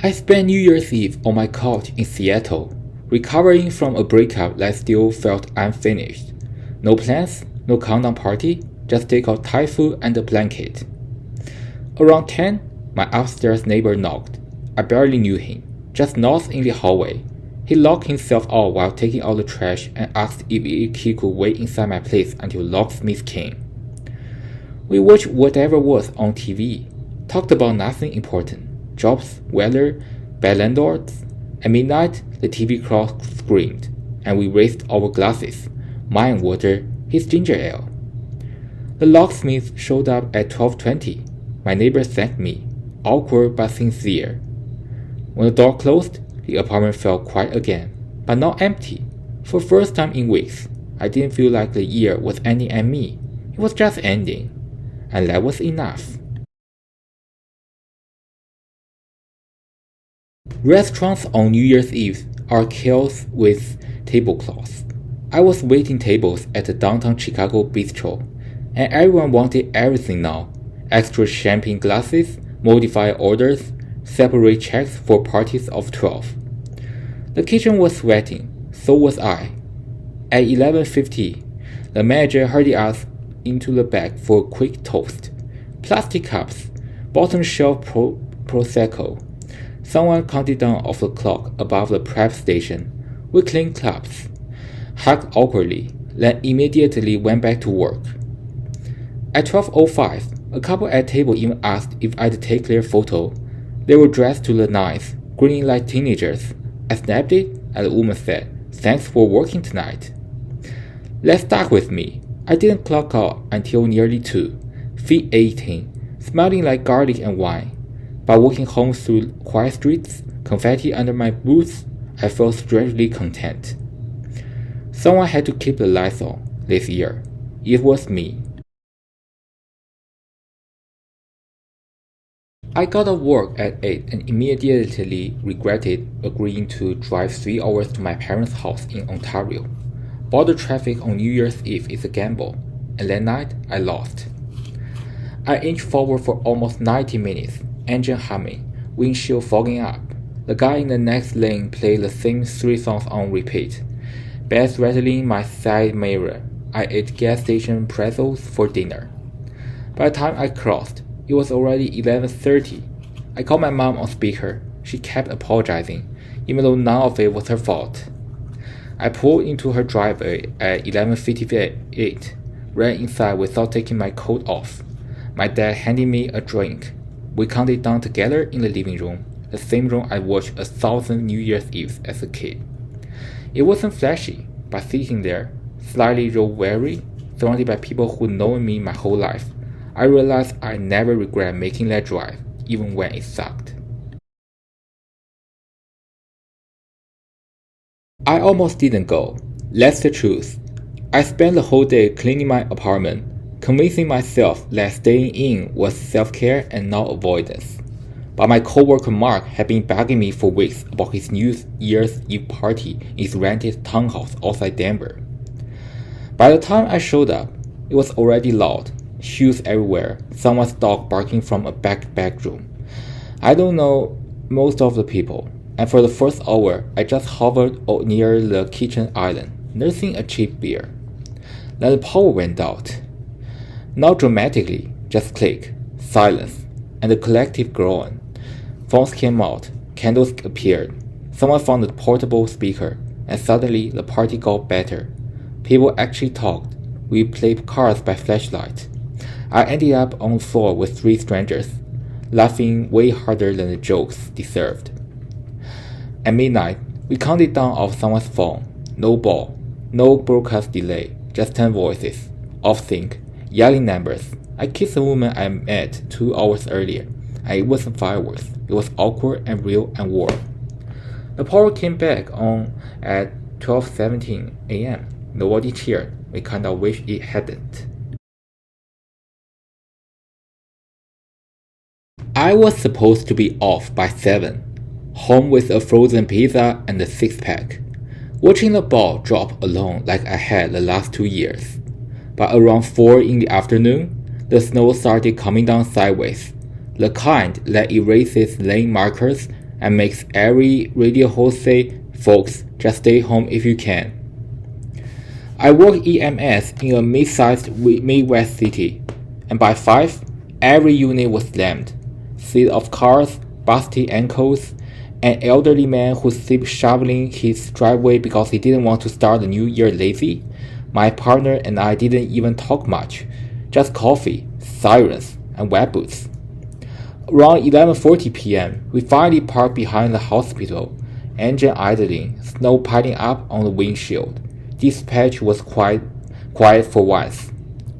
I spent New Year's Eve on my couch in Seattle, recovering from a breakup that still felt unfinished. No plans, no countdown party, just takeout Thai food and a blanket. Around 10, my upstairs neighbor knocked. I barely knew him, just knocked in the hallway. He locked himself out while taking out the trash and asked if he could wait inside my place until locksmith came. We watched whatever was on TV, talked about nothing important, jobs, weather, bad landlords. At midnight, the TV clock screamed, and we raised our glasses, mine water, his ginger ale. The locksmith showed up at 12:20. My neighbor thanked me, awkward but sincere. When the door closed, the apartment felt quiet again, but not empty. For the first time in weeks, I didn't feel like the year was ending at me. It was just ending, and that was enough. Restaurants on New Year's Eve are chaos with tablecloths. I was waiting tables at the downtown Chicago bistro, and everyone wanted everything now. Extra champagne glasses, modified orders, separate checks for parties of 12. The kitchen was sweating, so was I. At 11:50, the manager hurried us into the back for a quick toast. Plastic cups, bottom shelf Prosecco. Someone counted down off the clock above the prep station. We clinked cups, hugged awkwardly, then immediately went back to work. At 12:05, a couple at table even asked if I'd take their photo. They were dressed to the nines, grinning like teenagers. I snapped it, and the woman said, "Thanks for working tonight." That stuck with me. I didn't clock out until nearly 2, feet aching, smelling like garlic and wine. By walking home through quiet streets, confetti under my boots, I felt strangely content. Someone had to keep the lights on this year. It was me. I got off work at 8 and immediately regretted agreeing to drive 3 hours to my parents' house in Ontario. Border traffic on New Year's Eve is a gamble, and that night I lost. I inched forward for almost 90 minutes, engine humming, windshield fogging up. The guy in the next lane played the same 3 songs on repeat. Bells rattling my side mirror. I ate gas station pretzels for dinner. By the time I crossed, it was already 11:30. I called my mom on speaker. She kept apologizing, even though none of it was her fault. I pulled into her driveway at 11:58, ran inside without taking my coat off. My dad handed me a drink. We counted down together in the living room, the same room I watched 1,000 New Year's Eves as a kid. It wasn't flashy, but sitting there, slightly road-weary, surrounded by people who'd known me my whole life, I realized I never regret making that drive, even when it sucked. I almost didn't go. That's the truth. I spent the whole day cleaning my apartment, convincing myself that staying in was self-care and not avoidance. But my coworker Mark had been bugging me for weeks about his New Year's Eve party in his rented townhouse outside Denver. By the time I showed up, it was already loud. Shoes everywhere, someone's dog barking from a back bedroom. I don't know most of the people, and for the first hour, I just hovered near the kitchen island, nursing a cheap beer. Then the power went out. Not dramatically, just click, silence, and the collective groan. Phones came out, candles appeared. Someone found a portable speaker, and suddenly the party got better. People actually talked. We played cards by flashlight. I ended up on the floor with 3 strangers, laughing way harder than the jokes deserved. At midnight, we counted down off someone's phone. No ball, no broadcast delay, just 10 voices, off sync, yelling numbers. I kissed a woman I met 2 hours earlier, and it wasn't fireworks. It was awkward and real and warm. The power came back on at 12:17 a.m. Nobody cheered. We kinda wished it hadn't. I was supposed to be off by 7, home with a frozen pizza and a 6-pack, watching the ball drop alone like I had the last 2 years. But around 4 in the afternoon, the snow started coming down sideways, the kind that erases lane markers and makes every radio host say, "Folks, just stay home if you can." I work EMS in a mid-sized Midwest city, and by 5, every unit was slammed. Seat of cars, busty ankles, an elderly man who slept shoveling his driveway because he didn't want to start the new year lazy. My partner and I didn't even talk much, just coffee, sirens, and wet boots. Around 11:40 p.m., we finally parked behind the hospital, engine idling, snow piling up on the windshield. Dispatch was quiet for once.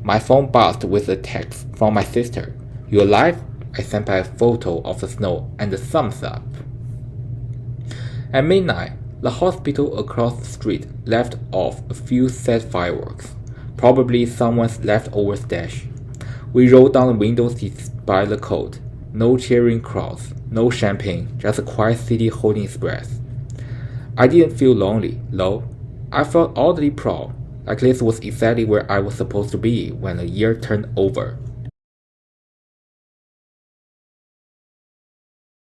My phone buzzed with a text from my sister. "You alive?" I sent back a photo of the snow and a thumbs up. At midnight, the hospital across the street left off a few set fireworks, probably someone's leftover stash. We rolled down the window seats by the cold. No cheering crowds, no champagne, just a quiet city holding its breath. I didn't feel lonely, though. I felt oddly proud, like this was exactly where I was supposed to be when the year turned over.